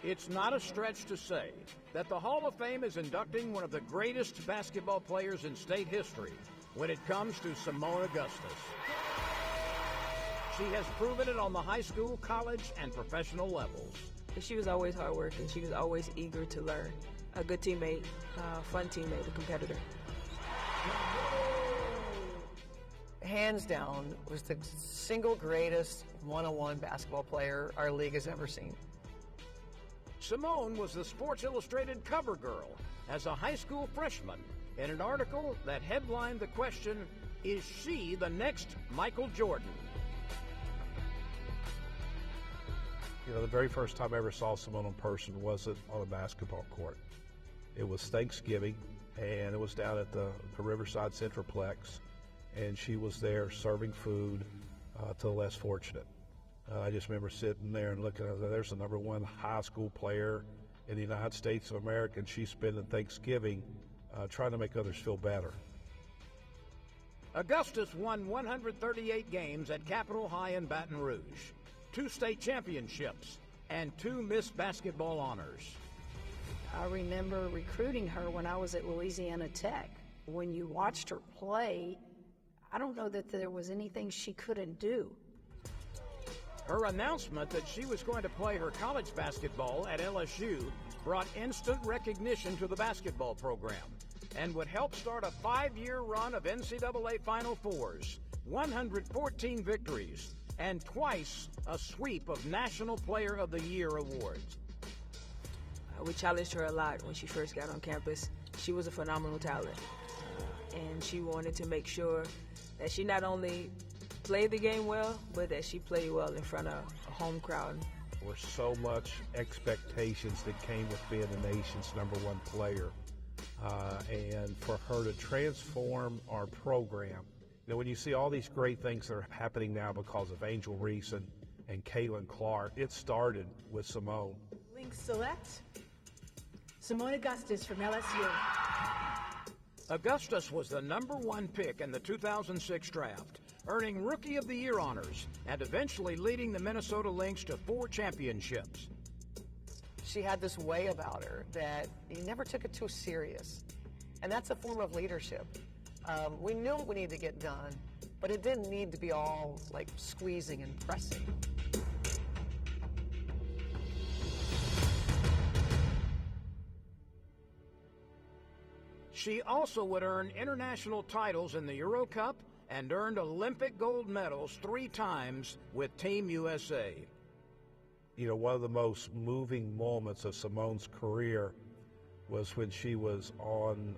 It's not a stretch to say that the Hall of Fame is inducting one of the greatest basketball players in state history when it comes to Seimone Augustus. She has proven it on the high school, college, and professional levels. She was always hardworking. She was always eager to learn. A good teammate, fun teammate, a competitor. Hands down, was the single greatest one-on-one basketball player our league has ever seen. Seimone was the Sports Illustrated cover girl as a high school freshman in an article that headlined the question, "Is she the next Michael Jordan?" You know, the very first time I ever saw Seimone in person wasn't on a basketball court. It was Thanksgiving, and it was down at the Riverside Centroplex, and she was there serving food to the less fortunate. I just remember sitting there and looking at her. There's the number one high school player in the United States of America, and she's spending Thanksgiving trying to make others feel better. Augustus won 138 games at Capitol High in Baton Rouge, 2 state championships, and 2 Miss Basketball honors. I remember recruiting her when I was at Louisiana Tech. When you watched her play, I don't know that there was anything she couldn't do. Her announcement that she was going to play her college basketball at LSU brought instant recognition to the basketball program and would help start a 5-year run of NCAA Final Fours, 114 victories, and twice a sweep of National Player of the Year awards. We challenged her a lot when she first got on campus. She was a phenomenal talent, and she wanted to make sure that she not only played the game well, but that she played well in front of a home crowd. There were so much expectations that came with being the nation's number one player, and for her to transform our program. You know, when you see all these great things that are happening now because of Angel Reese and Caitlin Clark, it started with Seimone. Link select Seimone Augustus from LSU. Augustus was the number 1 pick in the 2006 draft, earning Rookie of the Year honors and eventually leading the Minnesota Lynx to 4 championships. She had this way about her that you never took it too serious, and that's a form of leadership. We knew what we needed to get done, but it didn't need to be all like squeezing and pressing. She also would earn international titles in the Euro Cup and earned Olympic gold medals 3 times with Team USA. You know, one of the most moving moments of Seimone's career was when she was on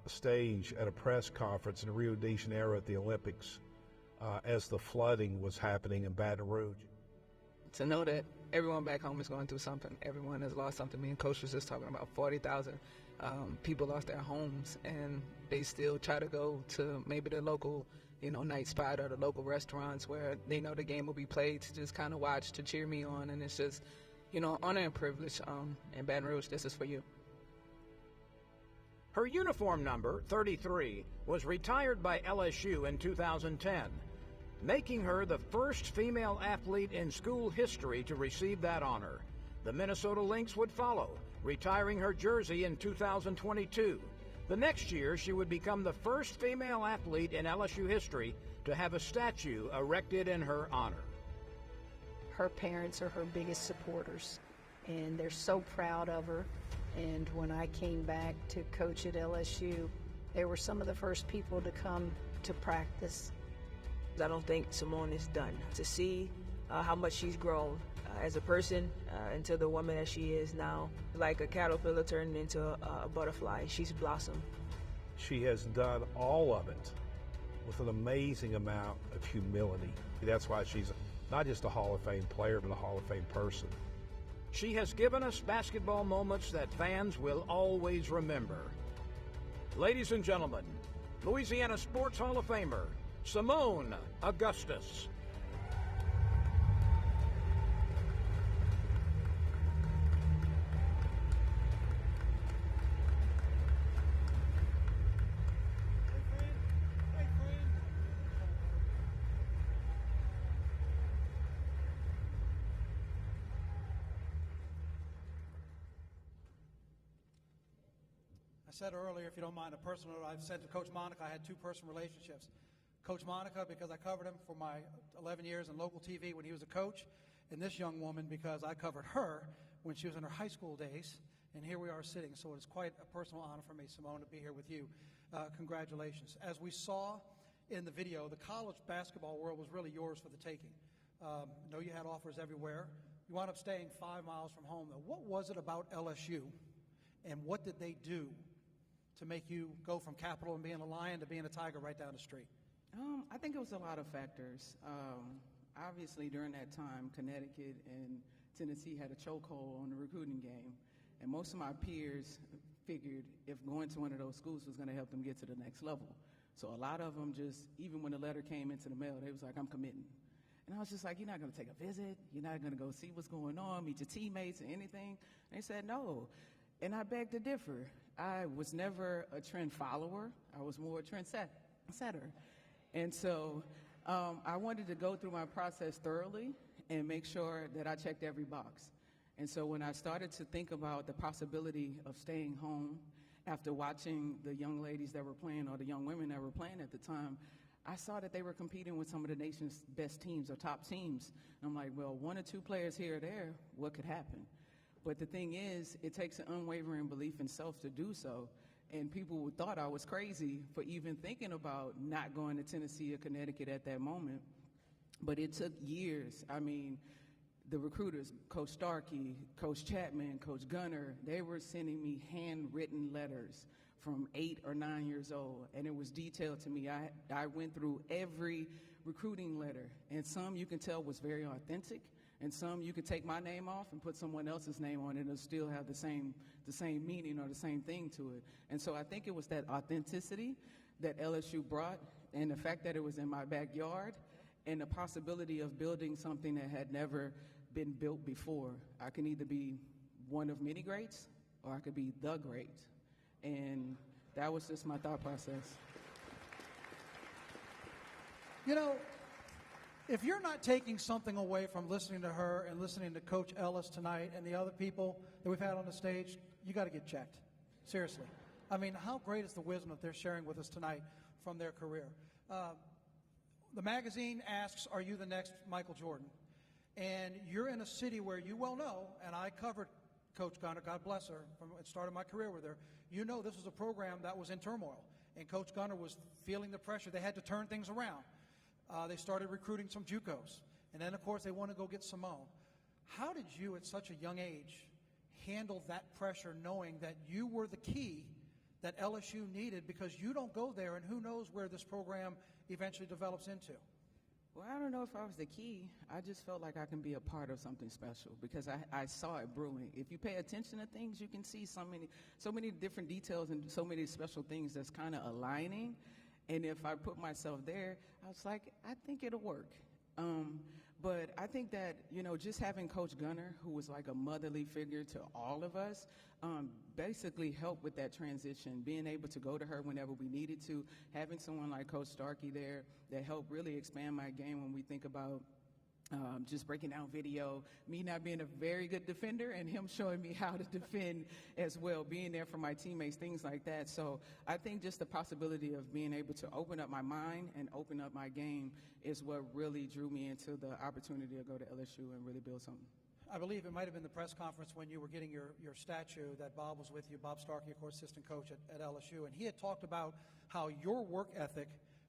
stage at a press conference in Rio de Janeiro at the Olympics as the flooding was happening in Baton Rouge. To know that everyone back home is going through something, everyone has lost something. Me and Coach was just talking about 40,000 people lost their homes, and they still try to go to maybe the local, night spot or the local restaurants where they know the game will be played to just kind of watch, to cheer me on. And it's just, honor and privilege. In Baton Rouge, this is for you. Her uniform number, 33, was retired by LSU in 2010, making her the first female athlete in school history to receive that honor. The Minnesota Lynx would follow, retiring her jersey in 2022. The next year, she would become the first female athlete in LSU history to have a statue erected in her honor. Her parents are her biggest supporters, and they're so proud of her. And when I came back to coach at LSU, they were some of the first people to come to practice. I don't think Seimone is done. To see how much she's grown as a person into the woman that she is now, like a caterpillar turning into a butterfly. She's blossomed. She has done all of it with an amazing amount of humility. That's why she's not just a Hall of Fame player, but a Hall of Fame person. She has given us basketball moments that fans will always remember. Ladies and gentlemen, Louisiana Sports Hall of Famer, Seimone Augustus. said earlier, if you don't mind, a personal note I've said to Coach Monica, I had two personal relationships. Coach Monica, because I covered him for my 11 years in local TV when he was a coach, and this young woman because I covered her when she was in her high school days, and here we are sitting. So it's quite a personal honor for me, Seimone, to be here with you. Congratulations. As we saw in the video, the college basketball world was really yours for the taking. I know you had offers everywhere. You wound up staying 5 miles from home, though. What was it about LSU, and what did they do to make you go from Capital and being a Lion to being a Tiger right down the street? I think it was a lot of factors. Obviously, during that time, Connecticut and Tennessee had a chokehold on the recruiting game, and most of my peers figured if going to one of those schools was going to help them get to the next level. So a lot of them just, even when the letter came into the mail, they was like, I'm committing. And I was just like, you're not going to take a visit? You're not going to go see what's going on, meet your teammates or anything? And they said, no. And I beg to differ. I was never a trend follower. I was more a trend setter. And so I wanted to go through my process thoroughly and make sure that I checked every box. And so when I started to think about the possibility of staying home after watching the young ladies that were playing or the young women that were playing at the time, I saw that they were competing with some of the nation's best teams or top teams. And I'm like, well, 1 or 2 players here or there, what could happen? But the thing is, it takes an unwavering belief in self to do so. And people thought I was crazy for even thinking about not going to Tennessee or Connecticut at that moment. But it took years. I mean, the recruiters, Coach Starkey, Coach Chapman, Coach Gunner, they were sending me handwritten letters from 8 or 9 years old, and it was detailed to me. I went through every recruiting letter, and some you can tell was very authentic, and some you could take my name off and put someone else's name on it and it'll still have the same meaning or the same thing to it. And so I think it was that authenticity that LSU brought, and the fact that it was in my backyard, and the possibility of building something that had never been built before. I can either be one of many greats or I could be the great. And that was just my thought process. You know, if you're not taking something away from listening to her and listening to Coach Ellis tonight and the other people that we've had on the stage, you got to get checked. Seriously. I mean, how great is the wisdom that they're sharing with us tonight from their career? The magazine asks, are you the next Michael Jordan? And you're in a city where you well know, and I covered Coach Gunner, God bless her, from the start of my career with her. You know this was a program that was in turmoil, and Coach Gunner was feeling the pressure. They had to turn things around. They started recruiting some JUCOs, and then, of course, they want to go get Seimone. How did you, at such a young age, handle that pressure knowing that you were the key that LSU needed, because you don't go there, and who knows where this program eventually develops into? Well, I don't know if I was the key. I just felt like I can be a part of something special because I saw it brewing. If you pay attention to things, you can see so many different details and so many special things that's kind of aligning. And if I put myself there, I was like, I think it'll work. But I think that, you know, just having Coach Gunner, who was like a motherly figure to all of us, basically helped with that transition, being able to go to her whenever we needed to, having someone like Coach Starkey there that helped really expand my game when we think about just breaking down video, me not being a very good defender and him showing me how to defend as well, being there for my teammates, things like that. So I think just the possibility of being able to open up my mind and open up my game is what really drew me into the opportunity to go to LSU and really build something. I believe it might have been the press conference when you were getting your statue that Bob was with you, Bob Starkey, of course, assistant coach at LSU, and he had talked about how your work ethic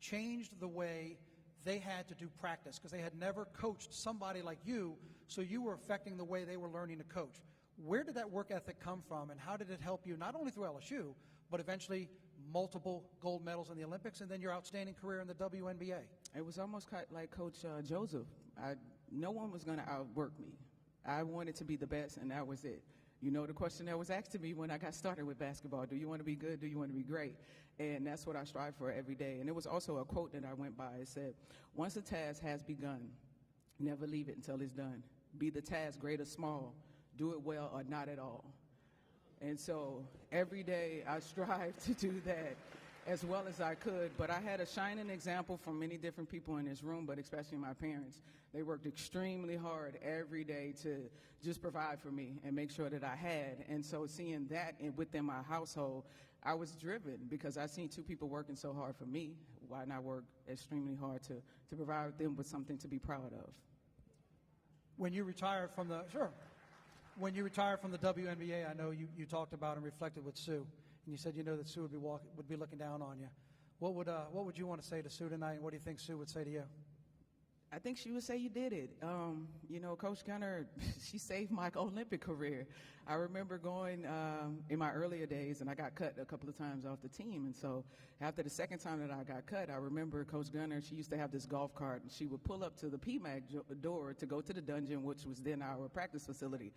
changed the way they had to do practice because they had never coached somebody like you, so you were affecting the way they were learning to coach. Where did that work ethic come from, and how did it help you, not only through LSU, but eventually multiple gold medals in the Olympics and then your outstanding career in the WNBA? It was almost like Coach Joseph. No one was going to outwork me. I wanted to be the best, and that was it. You know, the question that was asked to me when I got started with basketball, do you want to be good? Do you want to be great? And that's what I strive for every day. And it was also a quote that I went by. It said, once a task has begun, never leave it until it's done. Be the task great or small. Do it well or not at all. And so every day I strive to do that. as well as I could, but I had a shining example from many different people in this room, but especially my parents. They worked extremely hard every day to just provide for me and make sure that I had. And so seeing that within my household, I was driven because I seen two people working so hard for me. Why not work extremely hard to provide them with something to be proud of? When you retired from the when you retired from the WNBA, I know you talked about and reflected with Sue, and you said you know that Sue would be looking down on you. What would you want to say to Sue tonight, and what do you think Sue would say to you? I think she would say you did it. Coach Gunner, she saved my Olympic career. I remember going in my earlier days, and I got cut a couple of times off the team. And so after the second time that I got cut, I remember Coach Gunner, she used to have this golf cart, and she would pull up to the PMAC door to go to the dungeon, which was then our practice facility.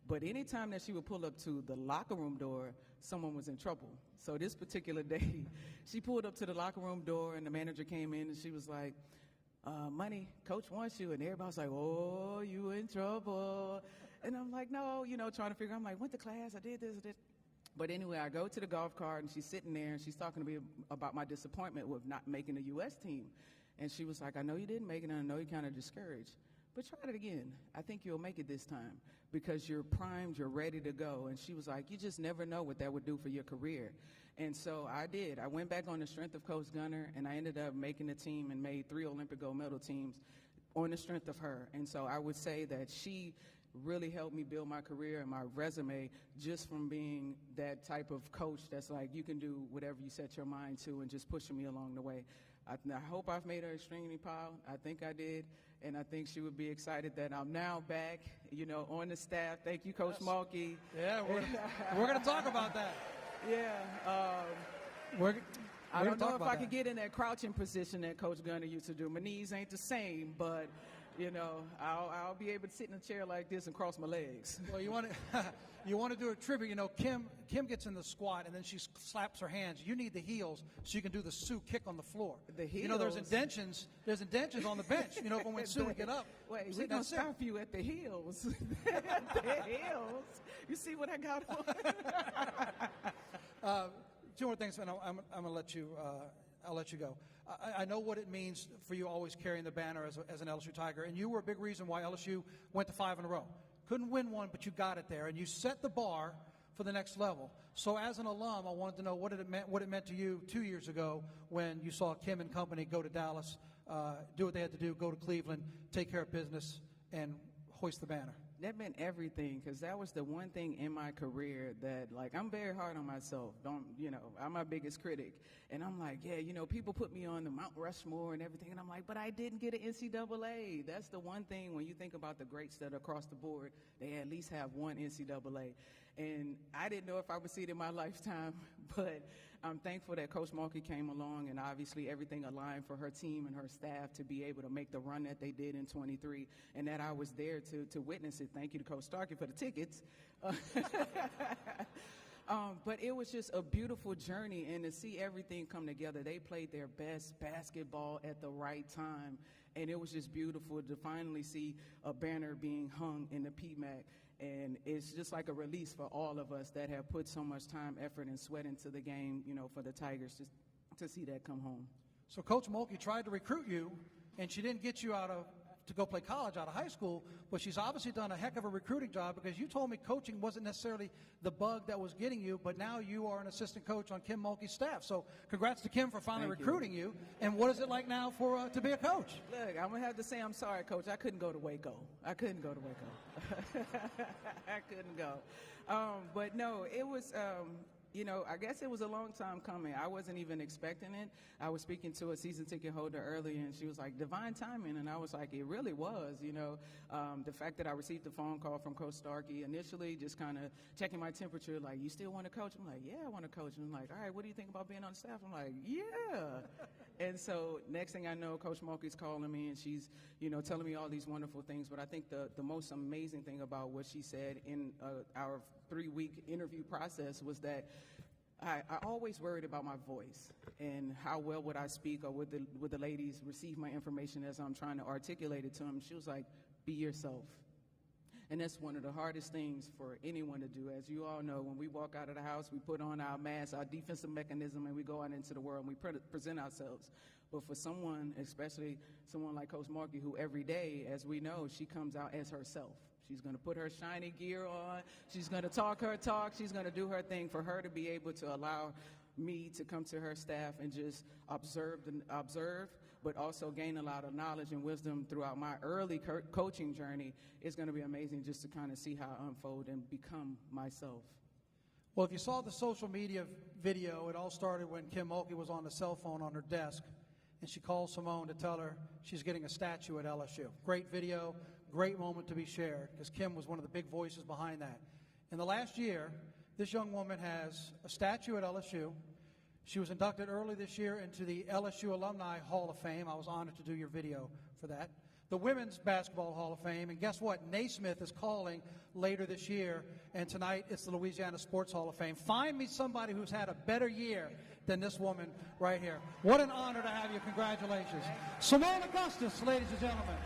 But anytime that she would pull up to the locker room door, someone was in trouble. So this particular day, she pulled up to the locker room door, and the manager came in, and she was like, Money, Coach wants you. And everybody was like, oh, you in trouble. And I'm like, no, trying to figure out. I'm like, went to class, I did this. But anyway, I go to the golf cart, and she's sitting there, and she's talking to me about my disappointment with not making the U.S. team. And she was like, I know you didn't make it, and I know you're kind of discouraged. But try it again. I think you'll make it this time because you're primed, you're ready to go. And she was like, you just never know what that would do for your career. And so I did. I went back on the strength of Coach Gunner, and I ended up making the team and made 3 Olympic gold medal teams on the strength of her. And so I would say that she really helped me build my career and my resume just from being that type of coach that's like, you can do whatever you set your mind to, and just pushing me along the way. I hope I've made her extremely proud. I think I did. And I think she would be excited that I'm now back, on the staff. Thank you, Coach Mulkey. Yeah, we're going to talk about that. Yeah. I don't know if I could get in that crouching position that Coach Gunner used to do. My knees ain't the same, but, I'll be able to sit in a chair like this and cross my legs. Well, you want to do a tribute. Kim gets in the squat, and then she slaps her hands. You need the heels so you can do the Sue kick on the floor. The heels? There's indentions on the bench, when Sue would get up. Wait, we're going to stop you at the heels. At the heels? You see what I got on? 2 more things, and I'm going to let you. I'll let you go. I know what it means for you always carrying the banner as an LSU Tiger, and you were a big reason why LSU went to 5 in a row. Couldn't win one, but you got it there, and you set the bar for the next level. So as an alum, I wanted to know what it meant to you 2 years ago when you saw Kim and company go to Dallas, do what they had to do, go to Cleveland, take care of business, and hoist the banner. That meant everything, because that was the one thing in my career that, I'm very hard on myself. I'm my biggest critic. And I'm like, people put me on the Mount Rushmore and everything. And I'm like, but I didn't get an NCAA. That's the one thing when you think about the greats that are across the board, they at least have one NCAA. And I didn't know if I would see it in my lifetime, but I'm thankful that Coach Mulkey came along, and obviously everything aligned for her team and her staff to be able to make the run that they did in 23, and that I was there to witness it. Thank you to Coach Starkey for the tickets. But it was just a beautiful journey, and to see everything come together. They played their best basketball at the right time, and it was just beautiful to finally see a banner being hung in the PMAC. And it's just like a release for all of us that have put so much time, effort, and sweat into the game, for the Tigers to see that come home. So Coach Mulkey tried to recruit you, and she didn't get you to go play college out of high school, but she's obviously done a heck of a recruiting job, because you told me coaching wasn't necessarily the bug that was getting you, but now you are an assistant coach on Kim Mulkey's staff. So congrats to Kim for finally recruiting you. And what is it like now to be a coach? Look, I'm going to have to say I'm sorry, Coach. I couldn't go to Waco. I couldn't go. But no, it was... I guess it was a long time coming. I wasn't even expecting it. I was speaking to a season ticket holder earlier, and she was like, divine timing. And I was like, it really was, The fact that I received a phone call from Coach Starkey initially, just kind of checking my temperature, like, you still want to coach? I'm like, yeah, I want to coach. And I'm like, all right, what do you think about being on staff? I'm like, yeah. And so next thing I know, Coach Mulkey's calling me, and she's, telling me all these wonderful things. But I think the most amazing thing about what she said in our 3-week interview process was that I always worried about my voice and how well would I speak, or would the ladies receive my information as I'm trying to articulate it to them. She was like, be yourself. And that's one of the hardest things for anyone to do. As you all know, when we walk out of the house, we put on our mask, our defensive mechanism, and we go out into the world and we present ourselves. But for someone, especially someone like Coach Markey, who every day, as we know, she comes out as herself. She's going to put her shiny gear on. She's going to talk her talk. She's going to do her thing. For her to be able to allow me to come to her staff and just observe, but also gain a lot of knowledge and wisdom throughout my early coaching journey is going to be amazing, just to kind of see how I unfold and become myself. Well, if you saw the social media video, it all started when Kim Mulkey was on the cell phone on her desk, and she called Seimone to tell her she's getting a statue at LSU. Great video, great moment to be shared, because Kim was one of the big voices behind that. In the last year, this young woman has a statue at LSU. She was inducted early this year into the LSU Alumni Hall of Fame. I was honored to do your video for that. The Women's Basketball Hall of Fame. And guess what? Naismith is calling later this year. And tonight it's the Louisiana Sports Hall of Fame. Find me somebody who's had a better year than this woman right here. What an honor to have you. Congratulations. Seimone Augustus, ladies and gentlemen.